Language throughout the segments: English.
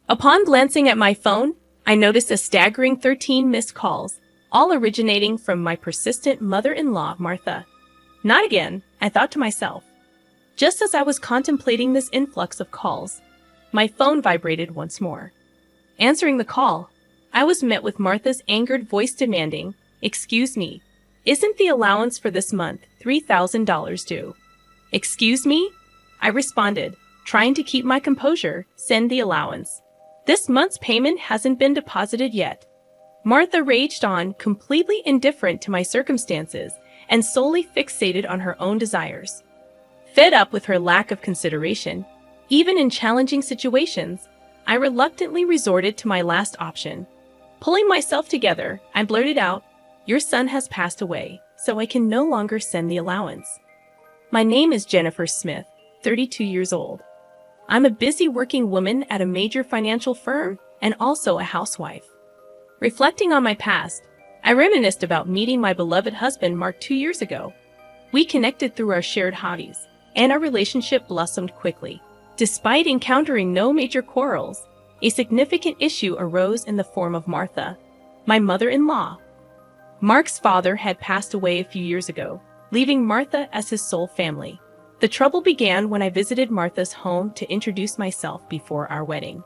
Upon glancing at my phone, I noticed a staggering 13 missed calls, all originating from my persistent mother-in-law, Martha. Not again, I thought to myself. Just as I was contemplating this influx of calls, my phone vibrated once more. Answering the call, I was met with Martha's angered voice demanding, "Excuse me, isn't the allowance for this month $3,000 due?" "Excuse me?" I responded, trying to keep my composure. "Send the allowance. This month's payment hasn't been deposited yet." Martha raged on, completely indifferent to my circumstances and solely fixated on her own desires. Fed up with her lack of consideration, even in challenging situations, I reluctantly resorted to my last option. Pulling myself together, I blurted out, "Your son has passed away, so I can no longer send the allowance. My name is Jennifer Smith, 32 years old. I'm a busy working woman at a major financial firm and also a housewife." Reflecting on my past, I reminisced about meeting my beloved husband Mark 2 years ago. We connected through our shared hobbies, and our relationship blossomed quickly. Despite encountering no major quarrels, a significant issue arose in the form of Martha, my mother-in-law. Mark's father had passed away a few years ago, leaving Martha as his sole family. The trouble began when I visited Martha's home to introduce myself before our wedding.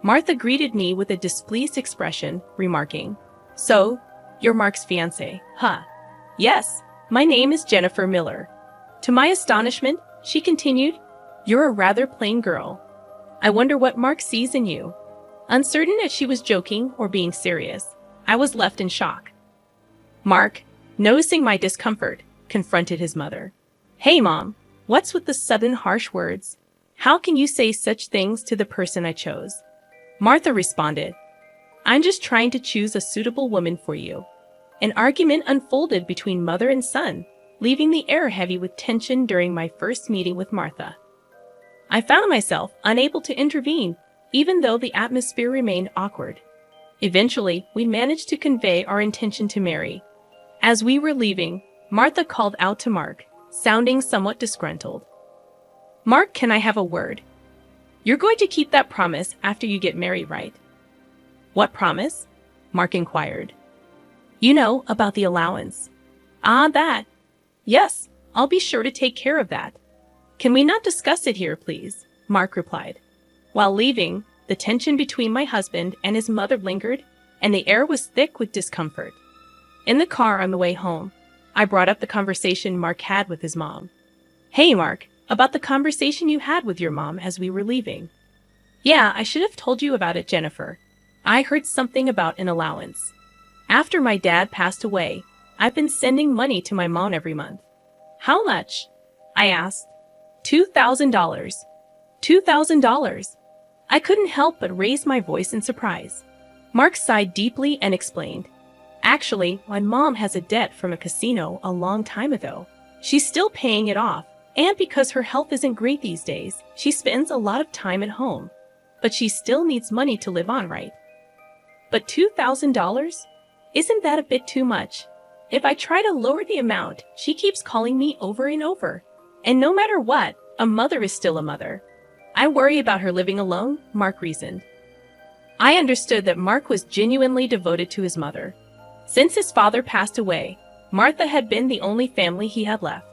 Martha greeted me with a displeased expression, remarking, "So, you're Mark's fiancée, huh?" "Yes, my name is Jennifer Miller." To my astonishment, she continued, "You're a rather plain girl. I wonder what Mark sees in you." Uncertain if she was joking or being serious, I was left in shock. Mark, noticing my discomfort, confronted his mother. "Hey, Mom, what's with the sudden harsh words? How can you say such things to the person I chose?" Martha responded, "I'm just trying to choose a suitable woman for you." An argument unfolded between mother and son, leaving the air heavy with tension during my first meeting with Martha. I found myself unable to intervene, even though the atmosphere remained awkward. Eventually, we managed to convey our intention to marry. As we were leaving, Martha called out to Mark, sounding somewhat disgruntled. "Mark, can I have a word? You're going to keep that promise after you get married, right?" "What promise?" Mark inquired. "You know, about the allowance." "Ah, that. Yes, I'll be sure to take care of that." "Can we not discuss it here, please?" Mark replied. While leaving, the tension between my husband and his mother lingered, and the air was thick with discomfort. In the car on the way home, I brought up the conversation Mark had with his mom. "Hey, Mark, about the conversation you had with your mom as we were leaving." "Yeah, I should have told you about it, Jennifer. I heard something about an allowance. After my dad passed away, I've been sending money to my mom every month." "How much?" I asked. $2,000. $2,000. I couldn't help but raise my voice in surprise. Mark sighed deeply and explained, "Actually, my mom has a debt from a casino a long time ago. She's still paying it off, and because her health isn't great these days, she spends a lot of time at home. But she still needs money to live on, right?" "But $2,000? Isn't that a bit too much? If I try to lower the amount, she keeps calling me over and over. And no matter what, a mother is still a mother. I worry about her living alone," Mark reasoned. I understood that Mark was genuinely devoted to his mother. Since his father passed away, Martha had been the only family he had left.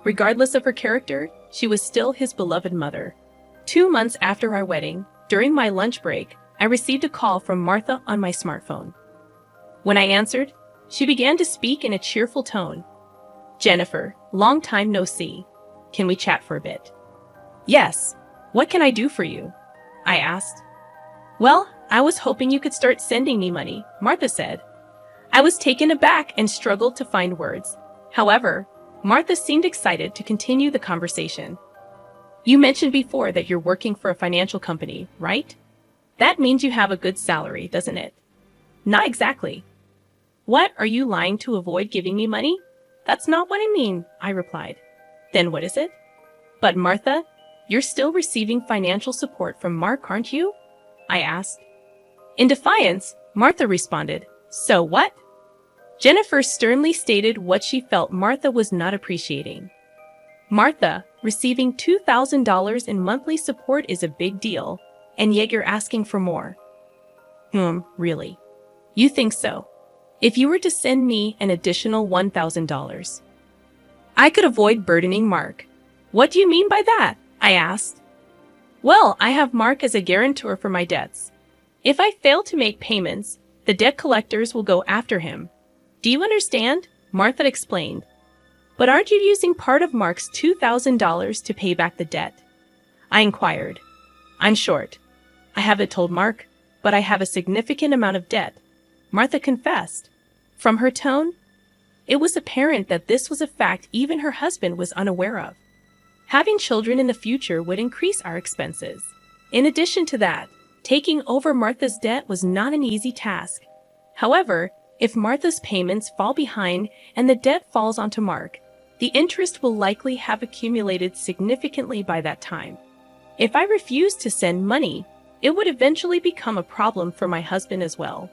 Regardless of her character, she was still his beloved mother. 2 months after our wedding, during my lunch break, I received a call from Martha on my smartphone. When I answered, she began to speak in a cheerful tone. "Jennifer, long time no see. Can we chat for a bit?" "Yes. What can I do for you?" I asked. "Well, I was hoping you could start sending me money," Martha said. I was taken aback and struggled to find words. However, Martha seemed excited to continue the conversation. "You mentioned before that you're working for a financial company, right? That means you have a good salary, doesn't it?" "Not exactly." "What, are you lying to avoid giving me money?" "That's not what I mean," I replied. "Then what is it?" "But Martha, you're still receiving financial support from Mark, aren't you?" I asked. In defiance, Martha responded, "So what?" Jennifer sternly stated what she felt Martha was not appreciating. "Martha, receiving $2,000 in monthly support is a big deal, and yet you're asking for more. Really? You think so? If you were to send me an additional $1,000, I could avoid burdening Mark. What do you mean by that? I asked. Well, I have Mark as a guarantor for my debts. If I fail to make payments, the debt collectors will go after him. Do you understand? Martha explained. But aren't you using part of Mark's $2,000 to pay back the debt? I inquired. I'm short. I haven't told Mark, but I have a significant amount of debt, Martha confessed. From her tone, it was apparent that this was a fact even her husband was unaware of. Having children in the future would increase our expenses. In addition to that, taking over Martha's debt was not an easy task. However, if Martha's payments fall behind and the debt falls onto Mark, the interest will likely have accumulated significantly by that time. If I refuse to send money, it would eventually become a problem for my husband as well.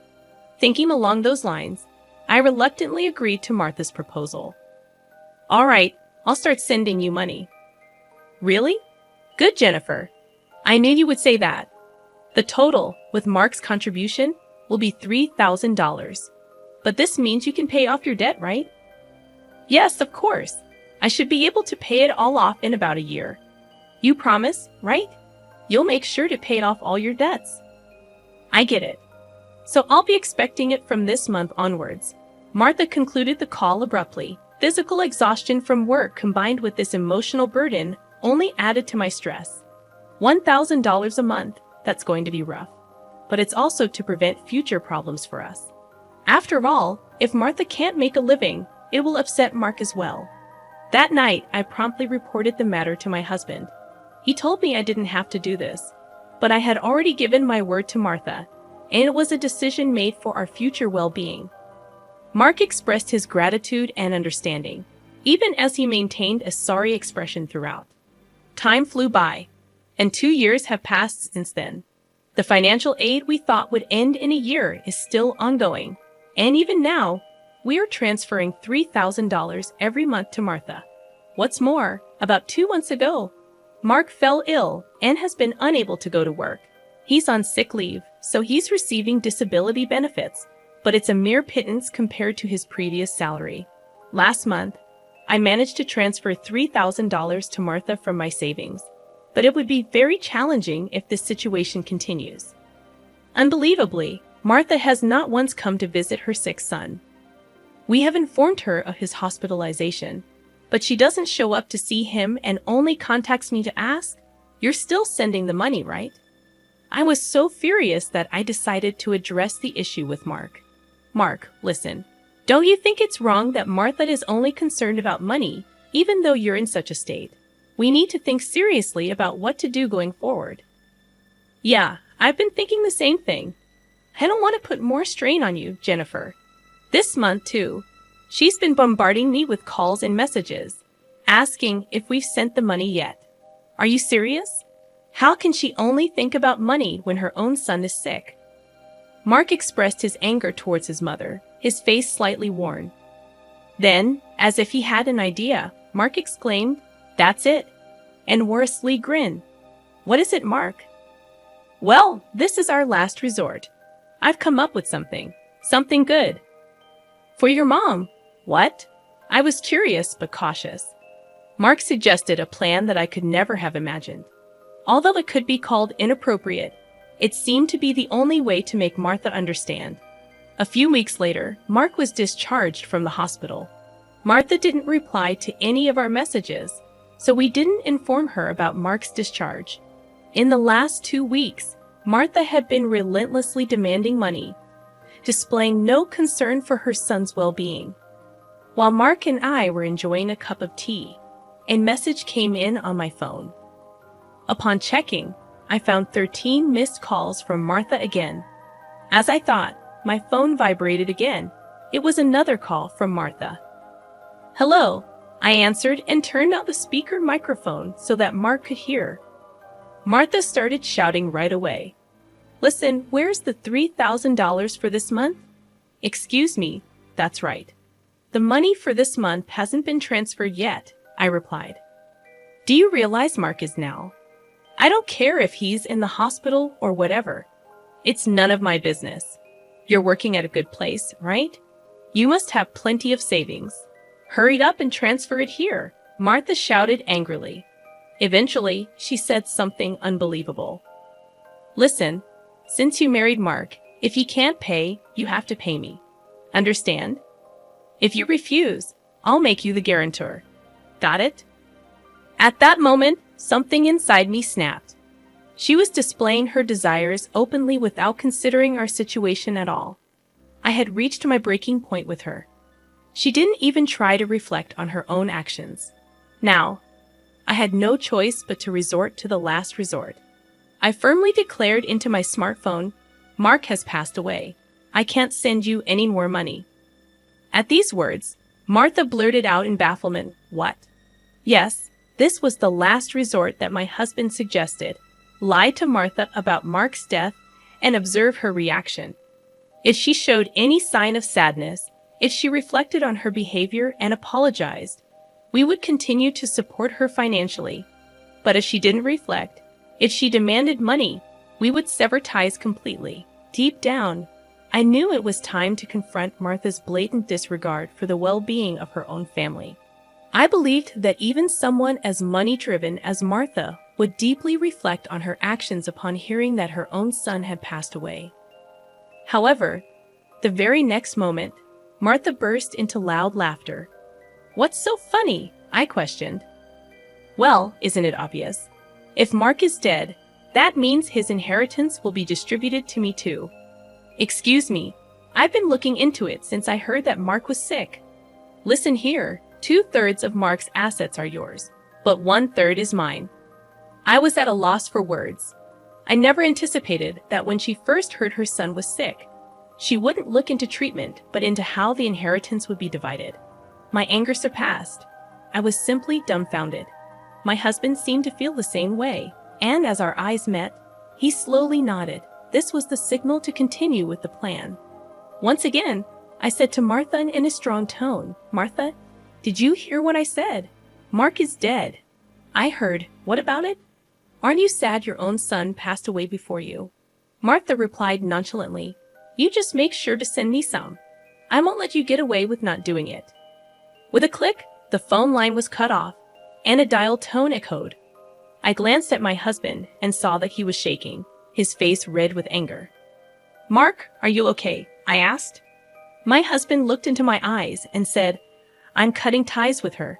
Thinking along those lines, I reluctantly agreed to Martha's proposal. All right, I'll start sending you money. Really? Good, Jennifer. I knew you would say that. The total, with Mark's contribution, will be $3,000. But this means you can pay off your debt, right? Yes, of course. I should be able to pay it all off in about a year. You promise, right? You'll make sure to pay off all your debts. I get it. So I'll be expecting it from this month onwards. Martha concluded the call abruptly. Physical exhaustion from work combined with this emotional burden only added to my stress. $1,000 a month, that's going to be rough. But it's also to prevent future problems for us. After all, if Martha can't make a living, it will upset Mark as well. That night, I promptly reported the matter to my husband. He told me I didn't have to do this, but I had already given my word to Martha, and it was a decision made for our future well-being. Mark expressed his gratitude and understanding, even as he maintained a sorry expression throughout. Time flew by, and 2 years have passed since then. The financial aid we thought would end in a year is still ongoing, and even now, we are transferring $3,000 every month to Martha. What's more, about 2 months ago, Mark fell ill and has been unable to go to work. He's on sick leave, so he's receiving disability benefits, but it's a mere pittance compared to his previous salary. Last month, I managed to transfer $3,000 to Martha from my savings, but it would be very challenging if this situation continues. Unbelievably, Martha has not once come to visit her sick son. We have informed her of his hospitalization, but she doesn't show up to see him and only contacts me to ask, "You're still sending the money, right?" I was so furious that I decided to address the issue with Mark. Mark, listen, don't you think it's wrong that Martha is only concerned about money, even though you're in such a state? We need to think seriously about what to do going forward. Yeah, I've been thinking the same thing. I don't want to put more strain on you, Jennifer. This month, too, she's been bombarding me with calls and messages, asking if we've sent the money yet. Are you serious? How can she only think about money when her own son is sick? Mark expressed his anger towards his mother, his face slightly worn. Then, as if he had an idea, Mark exclaimed, "That's it," and wore a sly grin. What is it, Mark? Well, this is our last resort. I've come up with something good. For your mom. What? I was curious but cautious. Mark suggested a plan that I could never have imagined. Although it could be called inappropriate, it seemed to be the only way to make Martha understand. A few weeks later, Mark was discharged from the hospital. Martha didn't reply to any of our messages, so we didn't inform her about Mark's discharge. In the last 2 weeks, Martha had been relentlessly demanding money, displaying no concern for her son's well-being. While Mark and I were enjoying a cup of tea, a message came in on my phone. Upon checking, I found 13 missed calls from Martha again. As I thought, my phone vibrated again. It was another call from Martha. "Hello," I answered and turned out the speaker microphone so that Mark could hear. Martha started shouting right away. "Listen, where's the $3,000 for this month?" "Excuse me, that's right. The money for this month hasn't been transferred yet," I replied. "Do you realize Mark is now I don't care if he's in the hospital or whatever. It's none of my business. You're working at a good place, right? You must have plenty of savings. Hurry up and transfer it here, Martha shouted angrily. Eventually, she said something unbelievable. Listen, since you married Mark, if he can't pay, you have to pay me. Understand? If you refuse, I'll make you the guarantor. Got it? At that moment, something inside me snapped. She was displaying her desires openly without considering our situation at all. I had reached my breaking point with her. She didn't even try to reflect on her own actions. Now, I had no choice but to resort to the last resort. I firmly declared into my smartphone, Mark has passed away. I can't send you any more money. At these words, Martha blurted out in bafflement, what? Yes, this was the last resort that my husband suggested. Lie to Martha about Mark's death and observe her reaction. If she showed any sign of sadness, if she reflected on her behavior and apologized, we would continue to support her financially. But if she didn't reflect, if she demanded money, we would sever ties completely. Deep down, I knew it was time to confront Martha's blatant disregard for the well-being of her own family. I believed that even someone as money-driven as Martha would deeply reflect on her actions upon hearing that her own son had passed away. However, the very next moment, Martha burst into loud laughter. What's so funny? I questioned. Well, isn't it obvious? If Mark is dead, that means his inheritance will be distributed to me too. Excuse me, I've been looking into it since I heard that Mark was sick. Listen here, 2/3 of Mark's assets are yours, but 1/3 is mine. I was at a loss for words. I never anticipated that when she first heard her son was sick, she wouldn't look into treatment, but into how the inheritance would be divided. My anger surpassed. I was simply dumbfounded. My husband seemed to feel the same way, and as our eyes met, he slowly nodded. This was the signal to continue with the plan. Once again, I said to Martha in a strong tone, Martha, did you hear what I said? Mark is dead. I heard, what about it? Aren't you sad your own son passed away before you? Martha replied nonchalantly, you just make sure to send me some. I won't let you get away with not doing it. With a click, the phone line was cut off, and a dial tone echoed. I glanced at my husband and saw that he was shaking, his face red with anger. Mark, are you okay? I asked. My husband looked into my eyes and said, I'm cutting ties with her.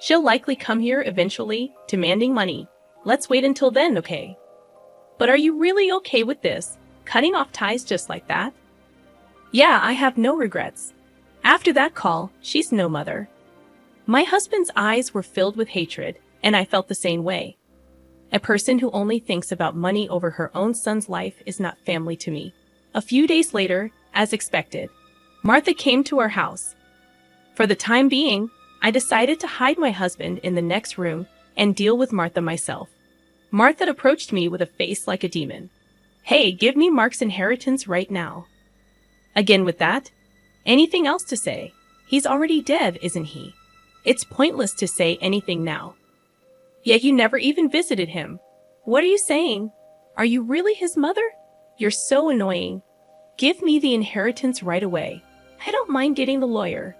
She'll likely come here eventually, demanding money. Let's wait until then, okay? But are you really okay with this, cutting off ties just like that? Yeah, I have no regrets. After that call, she's no mother. My husband's eyes were filled with hatred, and I felt the same way. A person who only thinks about money over her own son's life is not family to me. A few days later, as expected, Martha came to our house. For the time being, I decided to hide my husband in the next room and deal with Martha myself. Martha approached me with a face like a demon. Hey, give me Mark's inheritance right now. Again with that? Anything else to say? He's already dead, isn't he? It's pointless to say anything now. Yet you never even visited him. What are you saying? Are you really his mother? You're so annoying. Give me the inheritance right away. I don't mind getting the lawyer.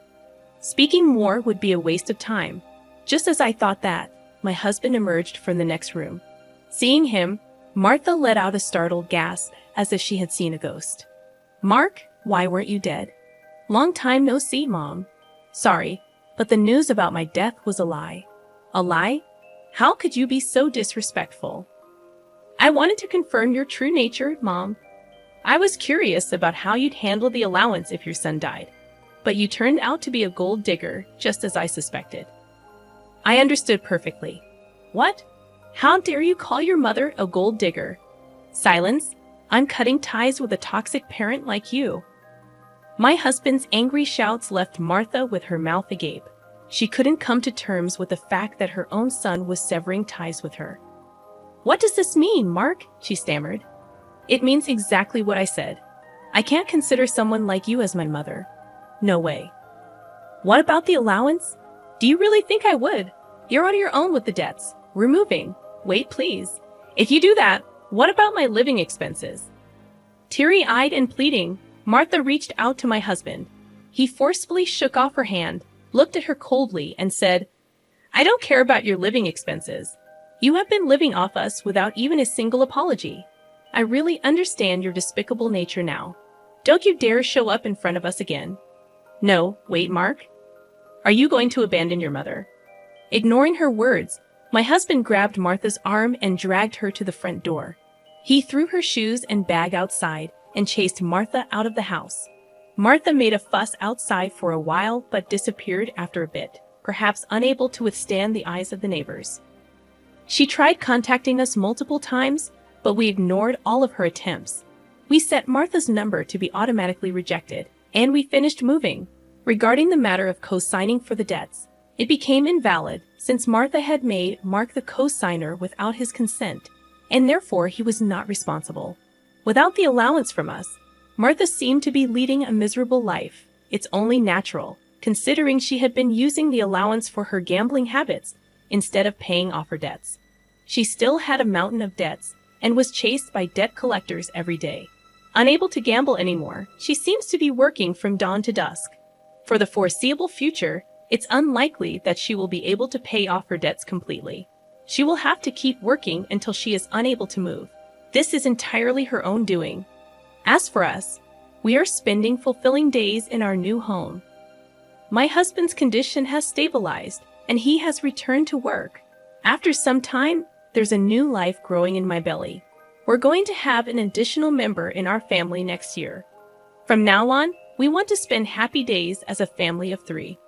Speaking more would be a waste of time. Just as I thought that, my husband emerged from the next room. Seeing him, Martha let out a startled gasp as if she had seen a ghost. Mark, why weren't you dead? Long time no see, Mom. Sorry, but the news about my death was a lie. A lie? How could you be so disrespectful? I wanted to confirm your true nature, Mom. I was curious about how you'd handle the allowance if your son died, but you turned out to be a gold digger, just as I suspected. I understood perfectly. What? How dare you call your mother a gold digger? Silence. I'm cutting ties with a toxic parent like you. My husband's angry shouts left Martha with her mouth agape. She couldn't come to terms with the fact that her own son was severing ties with her. What does this mean, Mark? She stammered. It means exactly what I said. I can't consider someone like you as my mother. No way. What about the allowance? Do you really think I would? You're on your own with the debts. We're moving. Wait, please. If you do that, what about my living expenses? Teary-eyed and pleading, Martha reached out to my husband. He forcefully shook off her hand, looked at her coldly, and said, I don't care about your living expenses. You have been living off us without even a single apology. I really understand your despicable nature now. Don't you dare show up in front of us again. No, wait, Mark. Are you going to abandon your mother? Ignoring her words, my husband grabbed Martha's arm and dragged her to the front door. He threw her shoes and bag outside and chased Martha out of the house. Martha made a fuss outside for a while but disappeared after a bit, perhaps unable to withstand the eyes of the neighbors. She tried contacting us multiple times, but we ignored all of her attempts. We set Martha's number to be automatically rejected, and we finished moving. Regarding the matter of co-signing for the debts, it became invalid since Martha had made Mark the co-signer without his consent, and therefore he was not responsible. Without the allowance from us, Martha seemed to be leading a miserable life. It's only natural, considering she had been using the allowance for her gambling habits instead of paying off her debts. She still had a mountain of debts and was chased by debt collectors every day. Unable to gamble anymore, she seems to be working from dawn to dusk. For the foreseeable future, it's unlikely that she will be able to pay off her debts completely. She will have to keep working until she is unable to move. This is entirely her own doing. As for us, we are spending fulfilling days in our new home. My husband's condition has stabilized, and he has returned to work. After some time, there's a new life growing in my belly. We're going to have an additional member in our family next year. From now on, we want to spend happy days as a family of 3.